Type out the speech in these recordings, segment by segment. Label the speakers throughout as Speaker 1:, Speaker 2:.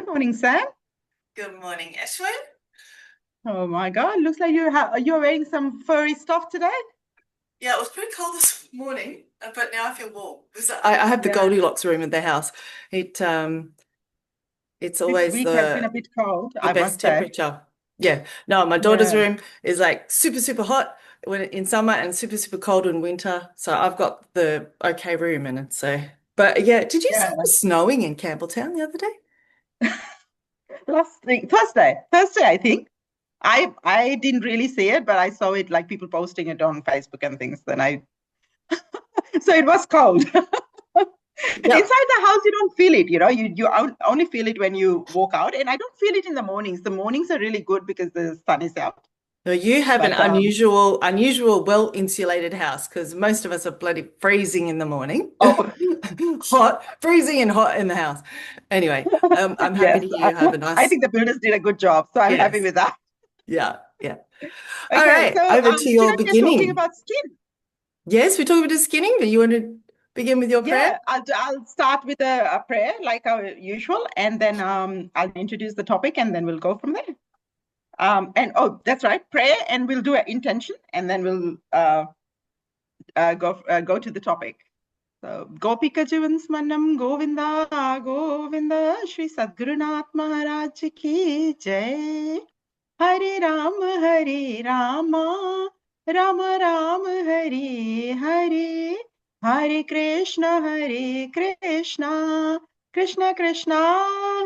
Speaker 1: Good morning, Sam.
Speaker 2: Good morning, Eshwin.
Speaker 1: Oh my God, looks like you're wearing some furry stuff today.
Speaker 2: Yeah, it was pretty cold this morning, but now I feel warm because I have the
Speaker 1: Yeah,
Speaker 2: Goldilocks room in the house. It it's
Speaker 1: this
Speaker 2: always
Speaker 1: week has been a bit cold,
Speaker 2: the
Speaker 1: I
Speaker 2: best
Speaker 1: must say.
Speaker 2: temperature. Yeah. No, my daughter's
Speaker 1: Yeah,
Speaker 2: room is like super hot when in summer and super cold in winter. So I've got the okay room in it. So, but yeah, did you say it
Speaker 1: yeah.
Speaker 2: was snowing in Campbelltown the other day?
Speaker 1: Last week, Thursday, I think. I didn't really see it, but I saw it like people posting it on Facebook and things. So it was cold.
Speaker 2: Yep.
Speaker 1: Inside the house, you don't feel it. You only feel it when you walk out, and I don't feel it in the mornings. The mornings are really good because the sun is out.
Speaker 2: No, you have an
Speaker 1: But
Speaker 2: unusual, well-insulated house because most of us are bloody freezing in the morning.
Speaker 1: oh
Speaker 2: Hot, freezing and hot in the house. Anyway, I'm happy
Speaker 1: yes,
Speaker 2: to hear you have a
Speaker 1: I
Speaker 2: nice,
Speaker 1: think the builders did a good job, so I'm happy
Speaker 2: yes,
Speaker 1: with that.
Speaker 2: yeah. All
Speaker 1: Okay,
Speaker 2: right,
Speaker 1: so
Speaker 2: over to
Speaker 1: today
Speaker 2: your
Speaker 1: we're talking
Speaker 2: beginning.
Speaker 1: about skin.
Speaker 2: Yes, we're talking about skinning, but you want to begin with your prayer?
Speaker 1: Yeah, I'll start with a prayer like our usual, and then I'll introduce the topic, and then we'll go from there. And oh, that's right, prayer, and we'll do an intention, and then we'll go to the topic. So, Gopika Jivan's Manam Govinda Govinda Shri Sadgurunath Maharaj Ki Jai. Hare Rama, Rama Rama, Hare Hare, Hare Krishna, Krishna Krishna,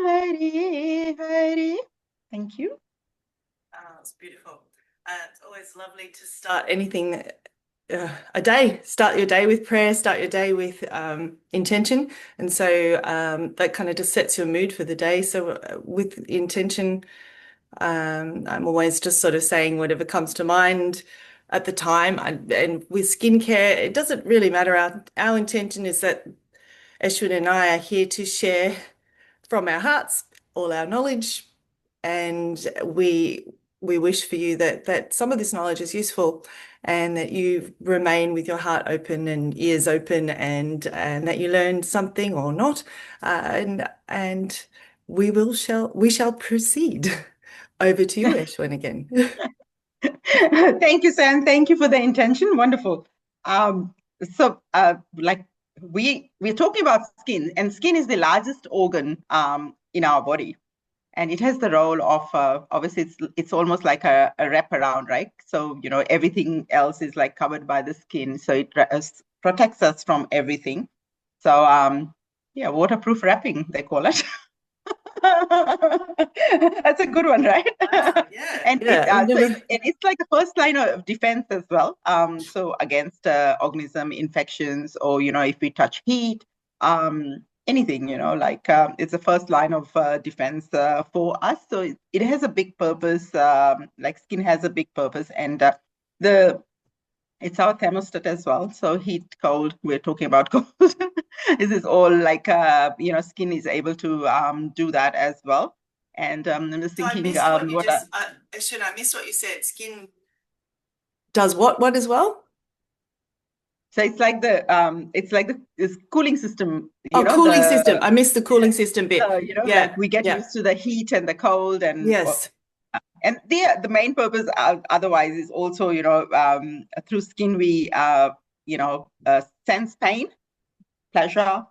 Speaker 1: Hare Hare. Thank you.
Speaker 2: It's beautiful. It's always lovely to start anything, a day. Start your day with prayer, start your day with intention. And so that kind of just sets your mood for the day. So with intention, I'm always just sort of saying whatever comes to mind at the time. And with skincare, it doesn't really matter. Our intention is that Eshwin and I are here to share from our hearts all our knowledge, and we wish for you that some of this knowledge is useful and that you remain with your heart open and ears open and that you learn something or not. And we shall proceed. Over to you, Eshwin, again.
Speaker 1: Thank you, Sam. Thank you for the intention. Wonderful. Like we're talking about skin, and skin is the largest organ in our body, and it has the role of obviously it's almost like a wraparound, right? So everything else is like covered by the skin, so it protects us from everything. So yeah, waterproof wrapping they call it. That's a good one, right?
Speaker 2: Wow, yeah,
Speaker 1: And
Speaker 2: yeah. I've never.
Speaker 1: it's like the first line of defense as well. So against organism infections, or if we touch heat, anything, like it's the first line of defense for us. So it has a big purpose. Like skin has a big purpose, and the it's our thermostat as well. So heat, cold, we're talking about cold. This is all like, skin is able to do that as well. And I'm just
Speaker 2: So I
Speaker 1: thinking,
Speaker 2: missed what you Eshwin, I missed what you said. Skin does what as well?
Speaker 1: so it's like the this cooling system,
Speaker 2: Oh, cooling system. I missed the
Speaker 1: yeah,
Speaker 2: cooling system bit.
Speaker 1: like
Speaker 2: Yeah,
Speaker 1: we get
Speaker 2: yeah.
Speaker 1: used to the heat and the cold
Speaker 2: Yes.
Speaker 1: and the main purpose otherwise is also, through skin we, sense pain, pleasure.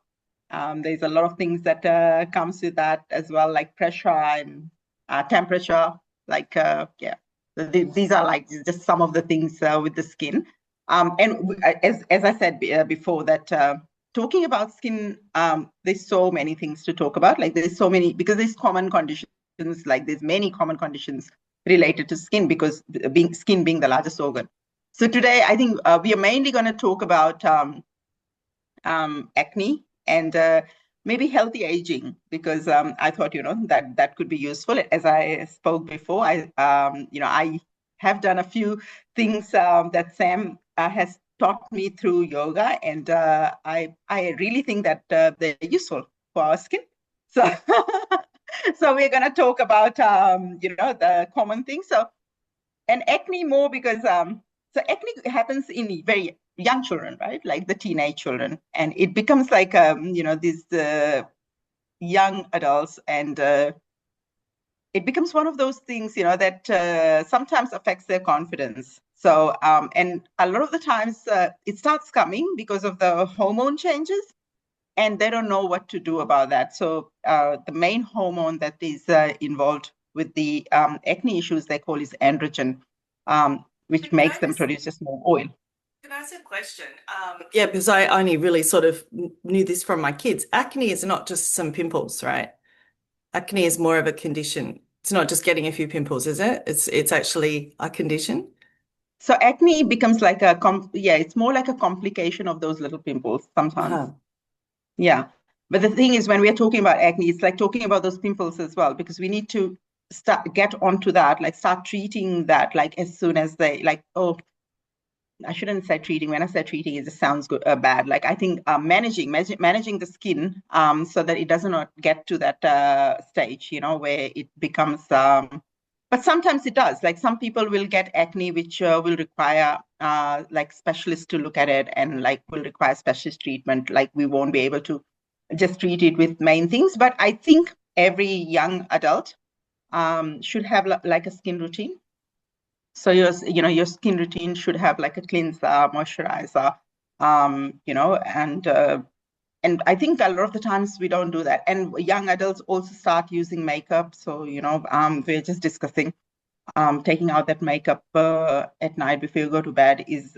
Speaker 1: There's a lot of things that comes with that as well, like pressure and temperature. Like yeah, these are like just some of the things with the skin. As I said before, that talking about skin, there's so many things to talk about. Like there's so many because there's common conditions. Like there's many common conditions related to skin because skin being the largest organ. So today, I think we are mainly going to talk about acne and maybe healthy aging because I thought that could be useful. As I spoke before, I have done a few things that Sam has taught me through yoga, and I really think that they're useful for our skin. So so we're going to talk about the common things. So and acne more because so acne happens in very young children, right? Like the teenage children, and it becomes like this young adults, and it becomes one of those things, that sometimes affects their confidence. So, and a lot of the times it starts coming because of the hormone changes, and they don't know what to do about that. So, the main hormone that is involved with the acne issues they call is androgen, which
Speaker 2: Can I
Speaker 1: makes them
Speaker 2: just
Speaker 1: produce just more oil.
Speaker 2: can I ask a question? Yeah, because I only really sort of knew this from my kids. Acne is not just some pimples, right? Acne is more of a condition. It's not just getting a few pimples, is it? It's actually a condition.
Speaker 1: So acne becomes like it's more like a complication of those little pimples sometimes.
Speaker 2: Uh-huh.
Speaker 1: Yeah. But the thing is, when we are talking about acne, it's like talking about those pimples as well, because we need to get onto that, like start treating that, like as soon as they, like, oh, I shouldn't say treating. When I say treating, it just sounds good, bad. Like I think managing the skin, so that it does not get to that stage, where it becomes. But sometimes it does. Like some people will get acne, which will require like specialists to look at it, and like will require specialist treatment. Like we won't be able to just treat it with main things. But I think every young adult should have like a skin routine. So your skin routine should have like a cleanser, moisturizer, and I think a lot of the times we don't do that. And young adults also start using makeup. So we're just discussing taking out that makeup at night before you go to bed is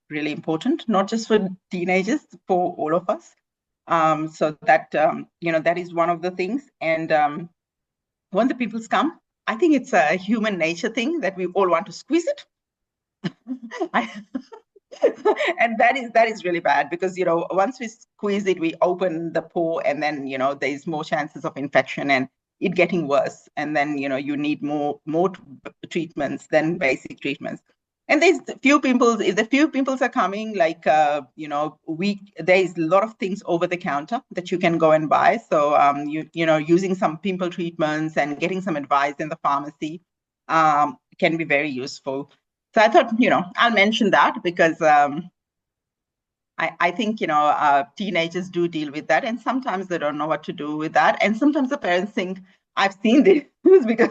Speaker 1: really important, not just for teenagers, for all of us. So that that is one of the things. And when the peoples come, I think it's a human nature thing that we all want to squeeze it. And that is really bad, because once we squeeze it, we open the pore, and then there's more chances of infection and it getting worse, and then you need more treatments than basic treatments. And there's few pimples. If the few pimples are coming, like there's a lot of things over the counter that you can go and buy. So using some pimple treatments and getting some advice in the pharmacy can be very useful. So I thought, I'll mention that, because I think, teenagers do deal with that, and sometimes they don't know what to do with that. And sometimes the parents think, I've seen this because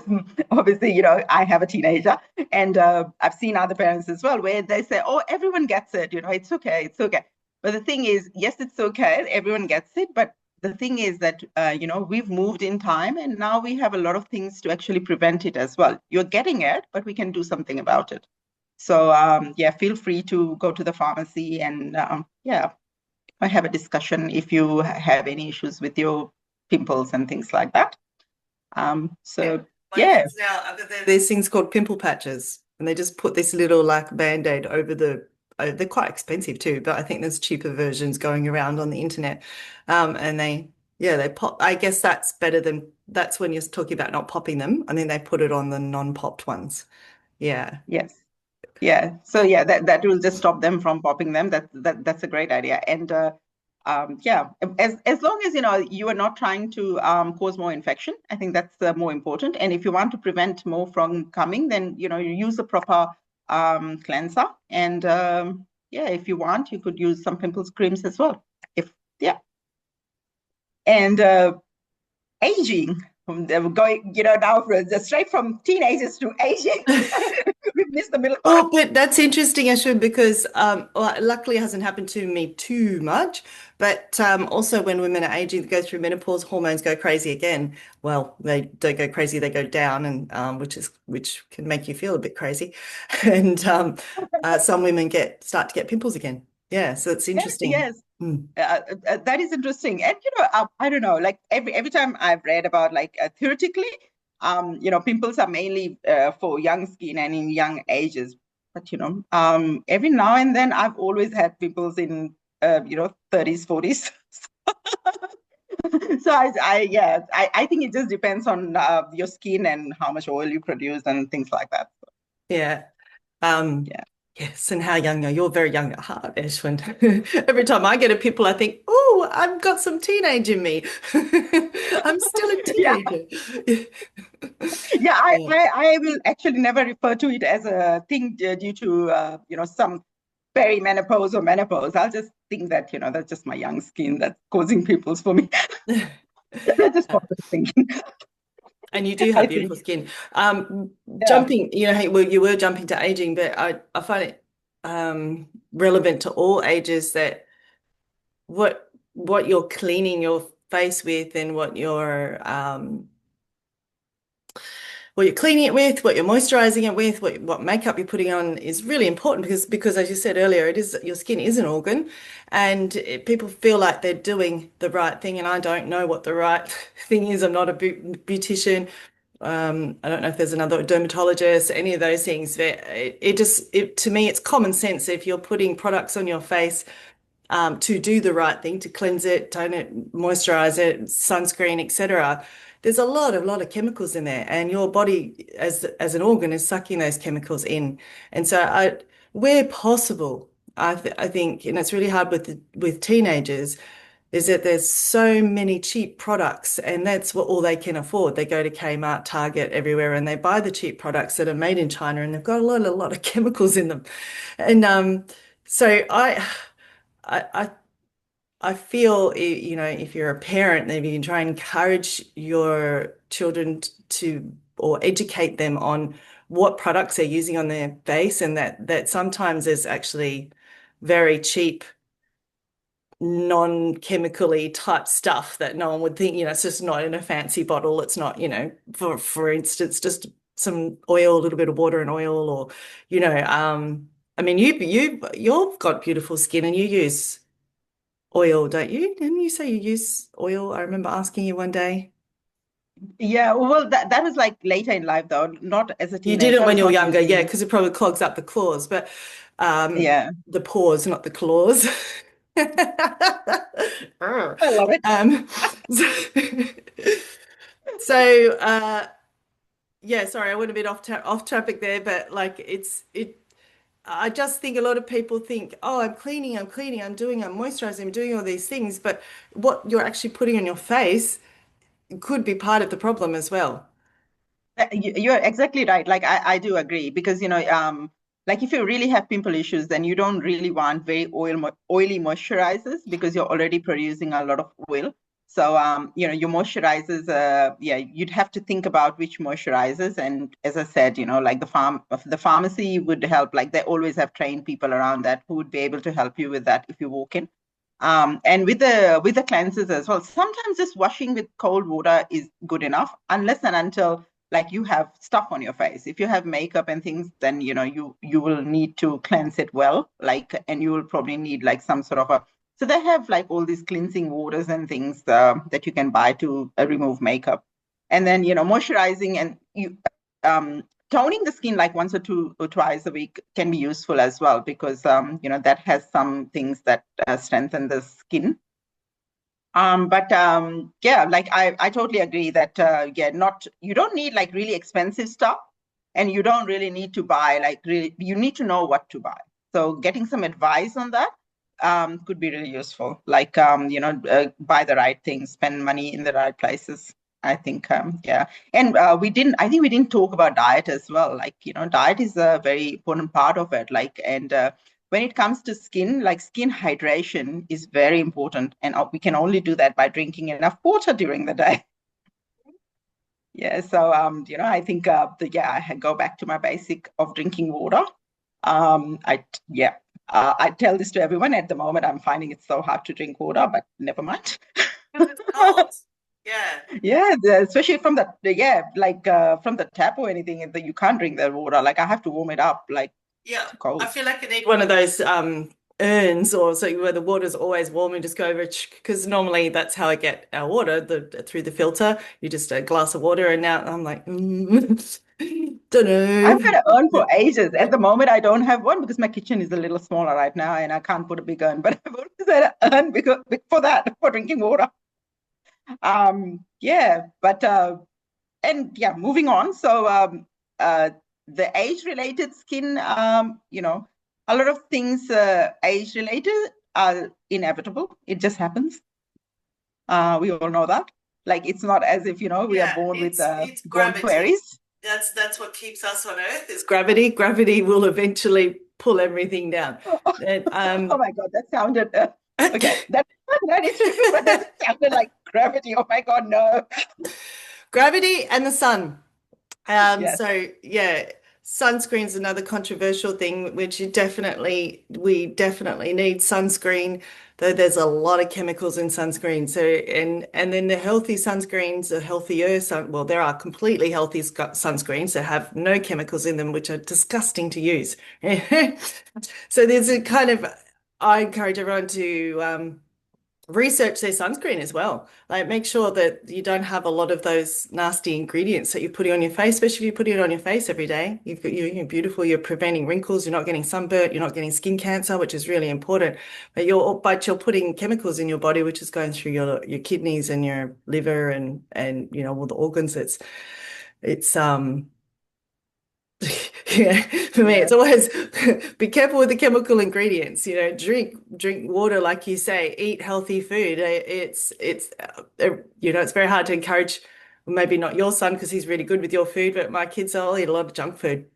Speaker 1: obviously, I have a teenager, and I've seen other parents as well, where they say, oh, everyone gets it, it's okay, it's okay. But the thing is, yes, it's okay, everyone gets it. But the thing is that, we've moved in time, and now we have a lot of things to actually prevent it as well. You're getting it, but we can do something about it. So feel free to go to the pharmacy and I have a discussion if you have any issues with your pimples and things like that. So
Speaker 2: My kids now, there's things called pimple patches, and they just put this little like band-aid over they're quite expensive too, but I think there's cheaper versions going around on the internet. And they pop. I guess that's that's when you're talking about not popping them. I think they put it on the non-popped ones. Yeah.
Speaker 1: Yes. Yeah. So that will just stop them from popping them. That's a great idea. And as long as you are not trying to cause more infection, I think that's more important. And if you want to prevent more from coming, then you use a proper cleanser. And if you want, you could use some pimples creams as well. And aging. Going, now straight from teenagers to aging. We've missed the middle part.
Speaker 2: Oh, but that's interesting, Eshwin, because luckily it hasn't happened to me too much. But also when women are aging, go through menopause, hormones go crazy again. Well, they don't go crazy, they go down, and which can make you feel a bit crazy. And some women start to get pimples again. Yeah, so it's interesting.
Speaker 1: Yes. That is interesting. And I don't know, like every time I've read about, like, theoretically, pimples are mainly for young skin and in young ages. But every now and then I've always had pimples in 30s, 40s. So I think it just depends on your skin and how much oil you produce and things like that.
Speaker 2: Yeah. Yes, and how young are you? You're very young at heart, Eshwin. Every time I get a pimple, I think, oh, I've got some teenage in me. I'm still a teenager.
Speaker 1: I will actually never refer to it as a thing due to some perimenopause or menopause. I'll just think that that's just my young skin that's causing pimples for me. That's just what I was thinking.
Speaker 2: And you do
Speaker 1: I
Speaker 2: have
Speaker 1: think,
Speaker 2: beautiful skin.
Speaker 1: yeah.
Speaker 2: Jumping, hey, well, you were jumping to aging, but I find it relevant to all ages that what you're cleaning your face with and what you're cleaning it with, what you're moisturizing it with, what makeup you're putting on is really important because as you said earlier, it is your skin is an organ, and people feel like they're doing the right thing, and I don't know what the right thing is. I'm not a beautician. I don't know if there's another dermatologist, any of those things. But to me, it's common sense. If you're putting products on your face to do the right thing, to cleanse it, tone it, moisturize it, sunscreen, etc. There's a lot of chemicals in there, and your body, as an organ, is sucking those chemicals in. And so, where possible, I think, and it's really hard with teenagers, is that there's so many cheap products, and that's what all they can afford. They go to Kmart, Target, everywhere, and they buy the cheap products that are made in China, and they've got a lot of chemicals in them. And so I I feel, if you're a parent, maybe you can try and encourage your children to, or educate them on what products they're using on their face, and that sometimes there's actually very cheap, non-chemically type stuff that no one would think, it's just not in a fancy bottle. It's not, for instance, just some oil, a little bit of water and oil, or, I mean, you've got beautiful skin and you use oil, don't you? Didn't you say you use oil? I remember asking you one day.
Speaker 1: Yeah, well, that was like later in life, though, not as a
Speaker 2: You
Speaker 1: teenager.
Speaker 2: didn't
Speaker 1: I
Speaker 2: when
Speaker 1: was
Speaker 2: you were
Speaker 1: not
Speaker 2: younger, yeah,
Speaker 1: using.
Speaker 2: because it probably clogs up the claws, but
Speaker 1: Yeah,
Speaker 2: the pores, not the claws.
Speaker 1: I love it.
Speaker 2: Um, so yeah, sorry, I went a bit off topic there, but like I just think a lot of people think, oh, I'm moisturizing, I'm doing all these things, but what you're actually putting on your face could be part of the problem as well.
Speaker 1: You're exactly right. Like I do agree because like if you really have pimple issues, then you don't really want very oily moisturizers because you're already producing a lot of oil. So your moisturizers, yeah, you'd have to think about which moisturizers. And as I said, like the pharmacy would help. Like they always have trained people around that who would be able to help you with that if you walk in. And with the cleansers as well, sometimes just washing with cold water is good enough, unless and until like you have stuff on your face. If you have makeup and things, then you will need to cleanse it well, like, and you will probably need like some sort of a. So they have like all these cleansing waters and things that you can buy to remove makeup, and then moisturizing and um, toning the skin like once or two or twice a week can be useful as well because that has some things that strengthen the skin. But yeah, like I totally agree that yeah, not you don't need like really expensive stuff, and you don't really need to buy like really. You need to know what to buy. So getting some advice on that could be really useful. Like buy the right things, spend money in the right places. I think yeah, and we didn't. I think we didn't talk about diet as well. Like diet is a very important part of it. Like and when it comes to skin, like skin hydration is very important. And we can only do that by drinking enough water during the day. Yeah. So, I think, yeah, I go back to my basic of drinking water. Yeah, I tell this to everyone at the moment. I'm finding it so hard to drink water, but never mind.
Speaker 2: Because it's cold. Yeah.
Speaker 1: Yeah, especially from yeah, like from the tap or anything, you can't drink that water. Like I have to warm it up, like
Speaker 2: Yeah.
Speaker 1: too
Speaker 2: I
Speaker 1: cold.
Speaker 2: feel like I need one of those urns or so where the water's always warm and just go over because normally that's how I get our water through the filter. You just a glass of water and now I'm like, don't
Speaker 1: I've
Speaker 2: know.
Speaker 1: had an urn for ages. At the moment, I don't have one because my kitchen is a little smaller right now and I can't put a big urn. But I've always had an urn because for that, for drinking water. Yeah, but and yeah, moving on. So the age-related skin, a lot of things age-related are inevitable. It just happens. We all know that. Like it's not as if we are
Speaker 2: Yeah,
Speaker 1: born with
Speaker 2: it's
Speaker 1: born
Speaker 2: gravity.
Speaker 1: fairies.
Speaker 2: That's what keeps us on Earth is gravity. Gravity will eventually pull everything down. And
Speaker 1: Oh my God, that sounded okay. That is true, but that sounded like Gravity. Oh my God, no.
Speaker 2: Gravity and the sun.
Speaker 1: Yes,
Speaker 2: So yeah, sunscreen's another controversial thing, which we definitely need sunscreen, though there's a lot of chemicals in sunscreen. So and then the healthy sunscreens are healthier. Well, there are completely healthy sunscreens that have no chemicals in them, which are disgusting to use. So there's a kind of I encourage everyone to research their sunscreen as well. Like make sure that you don't have a lot of those nasty ingredients that you're putting on your face, especially if you're putting it on your face every day. You're beautiful, you're preventing wrinkles, you're not getting sunburnt, you're not getting skin cancer, which is really important. But you're putting chemicals in your body, which is going through your kidneys and your liver and you know all the organs. It's yeah, for me, it's
Speaker 1: yes.
Speaker 2: always be careful with the chemical ingredients. You know, drink water, like you say, eat healthy food. You know, it's very hard to encourage. Maybe not your son because he's really good with your food, but my kids all eat a lot of junk food.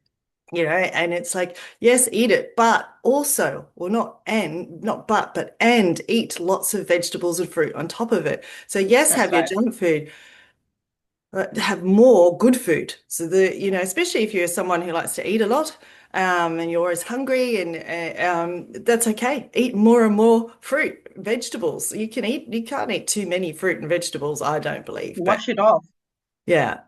Speaker 2: You know, and it's like, yes, eat it, but also, well, not but and eat lots of vegetables and fruit on top of it. So yes,
Speaker 1: That's
Speaker 2: have your
Speaker 1: right.
Speaker 2: junk food, have more good food. So you know, especially if you're someone who likes to eat a lot, and you're always hungry, and that's okay. Eat more and more fruit, vegetables. You can't eat too many fruit and vegetables, I don't believe. But
Speaker 1: Wash it off.
Speaker 2: yeah,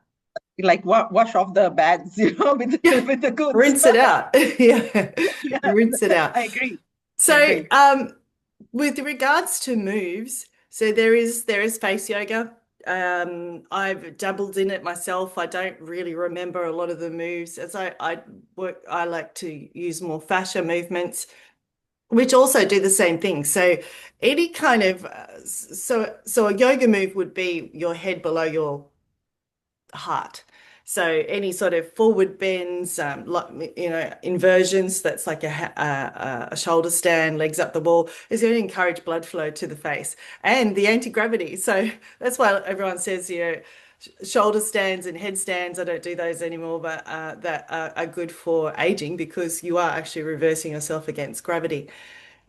Speaker 1: Like wash off the bads, with
Speaker 2: yeah,
Speaker 1: with the goods.
Speaker 2: rinse it out. Yeah,
Speaker 1: Yeah,
Speaker 2: rinse it out.
Speaker 1: I agree. I
Speaker 2: So,
Speaker 1: agree.
Speaker 2: with regards to moves, so there is face yoga. I've dabbled in it myself. I don't really remember a lot of the moves as I like to use more fascia movements, which also do the same thing. So any kind of so a yoga move would be your head below your heart. So any sort of forward bends, like you know, inversions. That's like a shoulder stand, legs up the wall, is going to encourage blood flow to the face and the anti-gravity. So that's why everyone says, you know, shoulder stands and headstands. I don't do those anymore, but that are good for aging because you are actually reversing yourself against gravity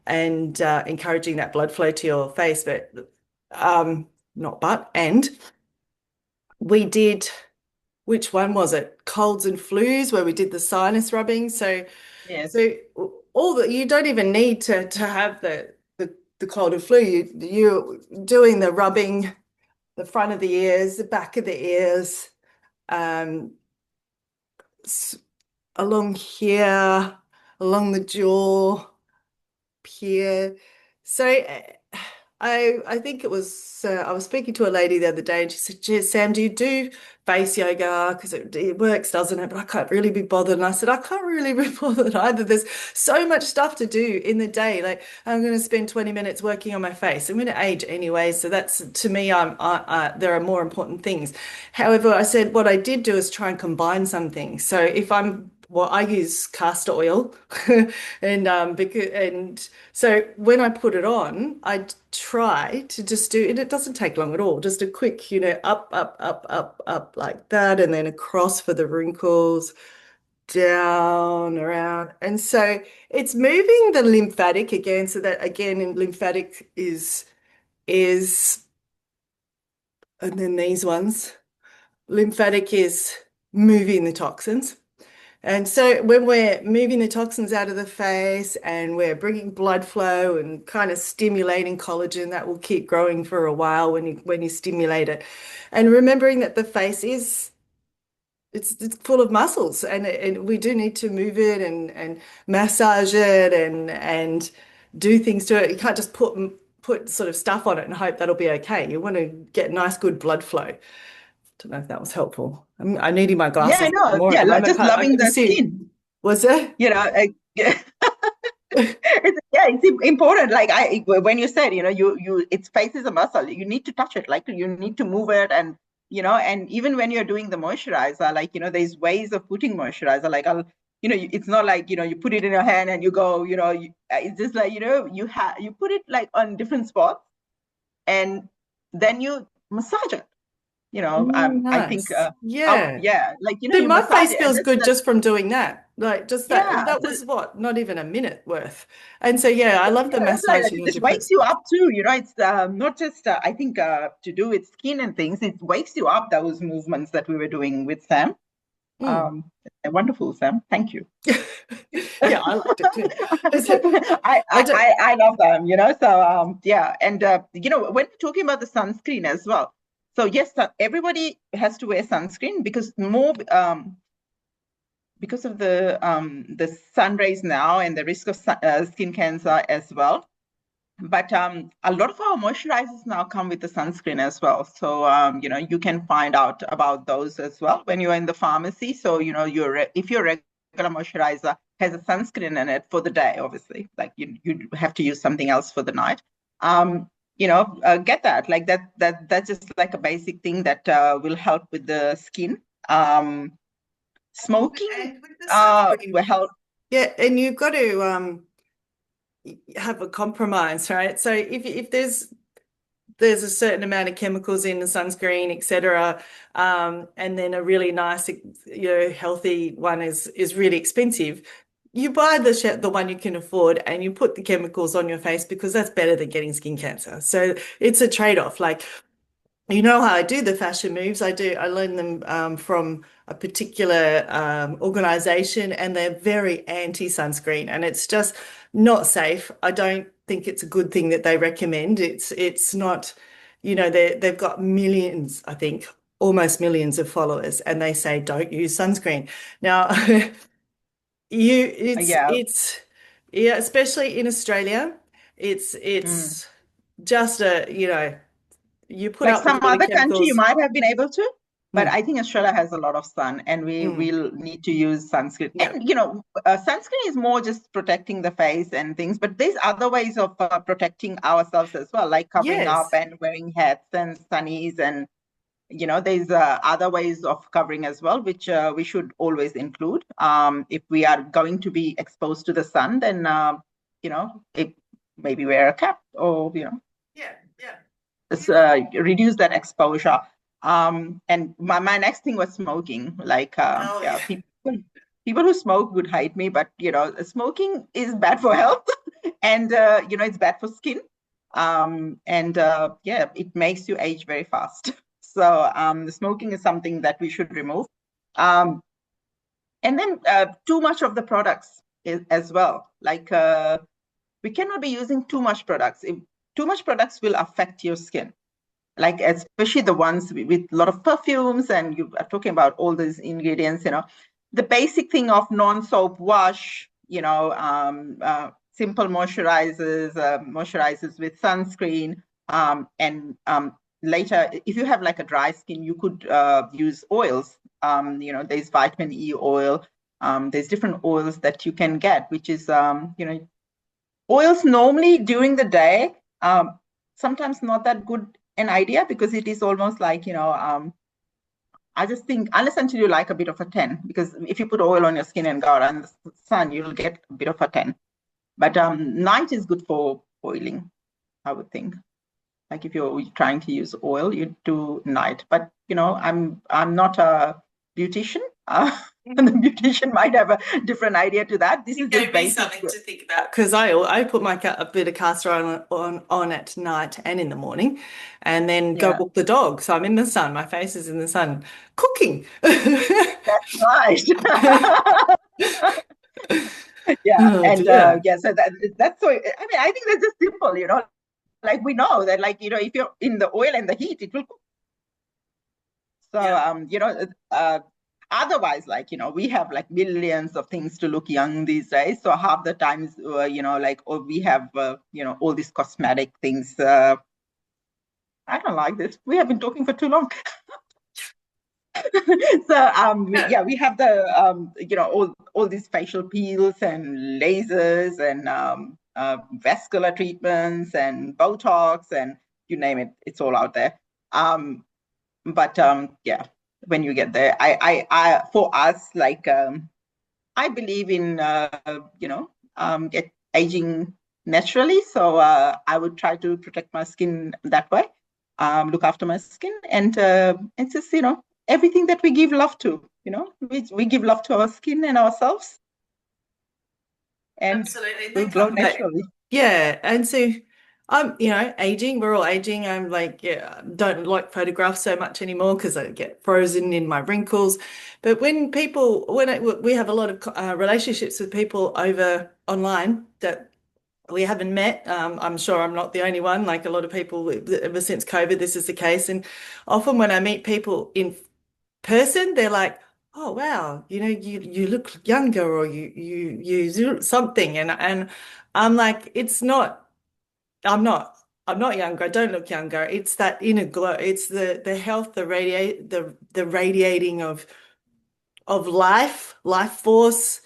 Speaker 2: and encouraging that blood flow to your face. But not but and we did. Which one was it? Colds and flus, where we did the sinus rubbing. So,
Speaker 1: Yes.
Speaker 2: so all that you don't even need to have the cold and flu. You're doing the rubbing, the front of the ears, the back of the ears, um, along here, along the jaw, here. So I think it was I was speaking to a lady the other day and she said, "Geez, Sam, do you do face yoga? Because it works, doesn't it? But I can't really be bothered." And I said, "I can't really be bothered either. There's so much stuff to do in the day. Like I'm going to spend 20 minutes working on my face. I'm going to age anyway, so that's to me. There are more important things. However, I said what I did do is try and combine some things. So if I'm well, I use castor oil, and so when I put it on, I try to just do, and it doesn't take long at all, just a quick, you know, up, up, up, up, up like that, and then across for the wrinkles, down, around. And so it's moving the lymphatic again, so that again, in lymphatic is, and then these ones, lymphatic is moving the toxins. And so when we're moving the toxins out of the face and we're bringing blood flow and kind of stimulating collagen, that will keep growing for a while when you stimulate it. And remembering that the face is it's full of muscles and we do need to move it and massage it and do things to it. You can't just put sort of stuff on it and hope that'll be okay. You want to get nice, good blood flow. Don't know if that was helpful. I'm needing my
Speaker 1: Yeah, I
Speaker 2: glasses
Speaker 1: know.
Speaker 2: more at
Speaker 1: Yeah,
Speaker 2: the moment. I
Speaker 1: loving
Speaker 2: couldn't
Speaker 1: the
Speaker 2: see.
Speaker 1: skin.
Speaker 2: Was it?
Speaker 1: Yeah, it's important. Like when you said, its face is a muscle. You need to touch it. Like you need to move it, and and even when you're doing the moisturizer, like there's ways of putting moisturizer. Like it's not like you put it in your hand and you go. It's just like you put it like on different spots, and then you massage it. I think,
Speaker 2: Nice. Yeah.
Speaker 1: yeah, like,
Speaker 2: Dude,
Speaker 1: you
Speaker 2: my
Speaker 1: massage
Speaker 2: face
Speaker 1: it, and
Speaker 2: feels
Speaker 1: that's
Speaker 2: good just from doing that. Like just that,
Speaker 1: yeah.
Speaker 2: that
Speaker 1: So
Speaker 2: was what, not even a minute worth. And so yeah, I love the
Speaker 1: that's why, like,
Speaker 2: massage
Speaker 1: it
Speaker 2: energy.
Speaker 1: wakes you up too. It's not just I think to do with skin and things. It wakes you up, those movements that we were doing with Sam.
Speaker 2: Mm.
Speaker 1: Wonderful, Sam. Thank you.
Speaker 2: Yeah, I liked it too. I don't.
Speaker 1: I love them, So yeah, and when we're talking about the sunscreen as well. So yes, everybody has to wear sunscreen because of the sun rays now and the risk of skin cancer as well. But a lot of our moisturizers now come with the sunscreen as well. So you can find out about those as well when you're in the pharmacy. So if your regular moisturizer has a sunscreen in it for the day, obviously, like you have to use something else for the night. Get that. Like that's just like a basic thing that will help with the skin. Smoking
Speaker 2: And with the sunscreen,
Speaker 1: will help.
Speaker 2: yeah, and you've got to have a compromise, right? So if there's a certain amount of chemicals in the sunscreen, etc., and then a really nice, healthy one is really expensive. You buy the one you can afford, and you put the chemicals on your face because that's better than getting skin cancer. So it's a trade-off. Like, you know how I do the fashion moves. I learn them from a particular organization, and they're very anti-sunscreen, and it's just not safe. I don't think it's a good thing that they recommend. It's not, they've got millions, I think, almost millions of followers, and they say don't use sunscreen. Now,
Speaker 1: Yeah.
Speaker 2: yeah, especially in Australia, it's
Speaker 1: Mm.
Speaker 2: it's just you put
Speaker 1: Like
Speaker 2: up with
Speaker 1: some
Speaker 2: a lot of
Speaker 1: other country, you
Speaker 2: chemicals.
Speaker 1: might have been able to, but
Speaker 2: Mm,
Speaker 1: I think Australia has a lot of sun, and we
Speaker 2: mm,
Speaker 1: will need to use sunscreen.
Speaker 2: yeah.
Speaker 1: And sunscreen is more just protecting the face and things, but there's other ways of protecting ourselves as well, like covering up
Speaker 2: Yes.
Speaker 1: and wearing hats and sunnies, and there's other ways of covering as well, which we should always include. If we are going to be exposed to the sun, then it, maybe wear a cap, or
Speaker 2: Yeah, yeah. Beautiful.
Speaker 1: reduce that exposure. And my next thing was smoking. Like,
Speaker 2: Oh
Speaker 1: yeah,
Speaker 2: yeah.
Speaker 1: people who smoke would hate me, but smoking is bad for health, and it's bad for skin. And yeah, it makes you age very fast. So the smoking is something that we should remove. Um, and then too much of the products as well. Like we cannot be using too much products. If too much products will affect your skin, like especially the ones with a lot of perfumes, and you are talking about all these ingredients. The basic thing of non-soap wash, simple moisturizers with sunscreen, and later, if you have like a dry skin, you could use oils. There's vitamin E oil. There's different oils that you can get, which is oils normally during the day, sometimes not that good an idea, because it is almost like, I just think, unless until you like a bit of a tan, because if you put oil on your skin and go out in the sun, you'll get a bit of a tan. But night is good for oiling, I would think. Like if you're trying to use oil, you do night. But I'm not a beautician. And the beautician might have a different idea to that. This is
Speaker 2: It
Speaker 1: just
Speaker 2: gave me
Speaker 1: basic.
Speaker 2: something to think about because I put a bit of castor on at night and in the morning, and then go
Speaker 1: Yeah,
Speaker 2: walk the dog. So I'm in the sun. My face is in the sun, cooking.
Speaker 1: that's right. Yeah,
Speaker 2: Oh
Speaker 1: and
Speaker 2: dear.
Speaker 1: yeah, so that's so. I mean, I think that's just simple. Like we know that, like if you're in the oil and the heat, it will cook. So
Speaker 2: Yeah.
Speaker 1: otherwise, like we have like millions of things to look young these days. So half the times, like we have all these cosmetic things. I don't like this. We have been talking for too long. So
Speaker 2: Yeah.
Speaker 1: yeah, we have the all these facial peels and lasers and vascular treatments and Botox, and you name it, it's all out there. But yeah, when you get there, I for us, like I believe in get aging naturally, so I would try to protect my skin that way. look after my skin, and it's just, everything that we give love to, we give love to our skin and ourselves, and
Speaker 2: Absolutely. They
Speaker 1: we'll glow
Speaker 2: come back.
Speaker 1: naturally.
Speaker 2: Yeah. And so I'm, aging, we're all aging. I'm like, yeah, don't like photographs so much anymore because I get frozen in my wrinkles. But we have a lot of relationships with people over online that we haven't met. I'm sure I'm not the only one. Like a lot of people, ever since COVID, this is the case. And often when I meet people in person, they're like, "Oh wow, you look younger, or you do something," and I'm like, "It's not. I'm not. I'm not younger. I don't look younger. It's that inner glow. It's the health, the radiating of life force,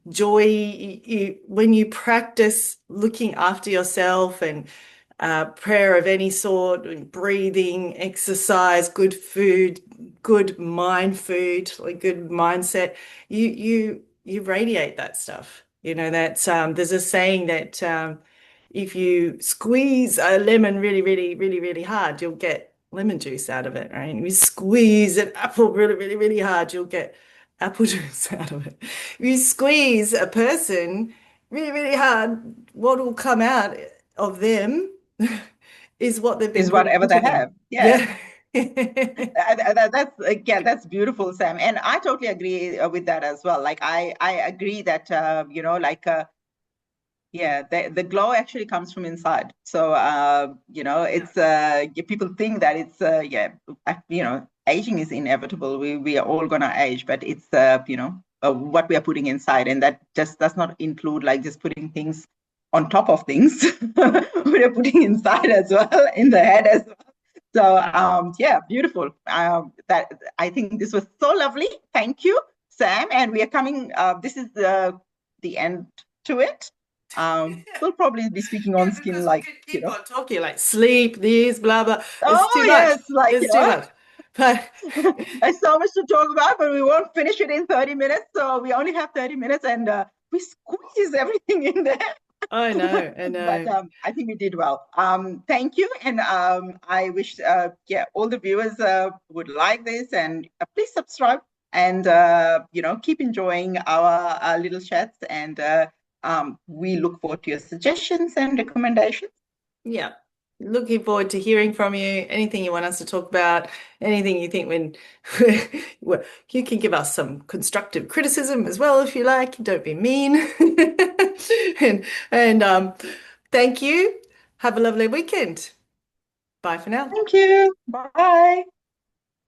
Speaker 2: joy. When you practice looking after yourself and prayer of any sort, and breathing, exercise, good food, good mind food, like good mindset, you radiate that stuff. There's a saying that if you squeeze a lemon really, really, really, really hard, you'll get lemon juice out of it, right? If you squeeze an apple really, really, really hard, you'll get apple juice out of it. If you squeeze a person really, really hard, what will come out of them is what they've been
Speaker 1: Is
Speaker 2: putting
Speaker 1: whatever
Speaker 2: into
Speaker 1: they
Speaker 2: them.
Speaker 1: have. Yeah.
Speaker 2: Yeah.
Speaker 1: That's again, that's beautiful, Sam, and I totally agree with that as well. Like I agree that yeah, the glow actually comes from inside. So
Speaker 2: Yeah.
Speaker 1: it's people think that it's yeah, aging is inevitable. We are all gonna age, but it's what we are putting inside, and that just does not include like just putting things on top of things. We are putting inside as well, in the head as well. So yeah, beautiful. That I think this was so lovely. Thank you, Sam. And we are coming. This is the end to it. We'll probably be speaking
Speaker 2: Yeah,
Speaker 1: on skin,
Speaker 2: because we
Speaker 1: like,
Speaker 2: could keep on talking like sleep, this, blah, blah. It's
Speaker 1: oh
Speaker 2: too much.
Speaker 1: yes, like,
Speaker 2: It's too much. But
Speaker 1: there's so much to talk about, but we won't finish it in 30 minutes. So we only have 30 minutes, and we squeeze everything in there.
Speaker 2: I know, I
Speaker 1: But
Speaker 2: know.
Speaker 1: I think we did well. Thank you, and I wish yeah, all the viewers would like this, and please subscribe, and keep enjoying our little chats, and we look forward to your suggestions and recommendations.
Speaker 2: Yeah. Looking forward to hearing from you. Anything you want us to talk about, anything you think well, you can give us some constructive criticism as well if you like. Don't be mean. And thank you. Have a lovely weekend. Bye for now.
Speaker 1: Thank you. Bye.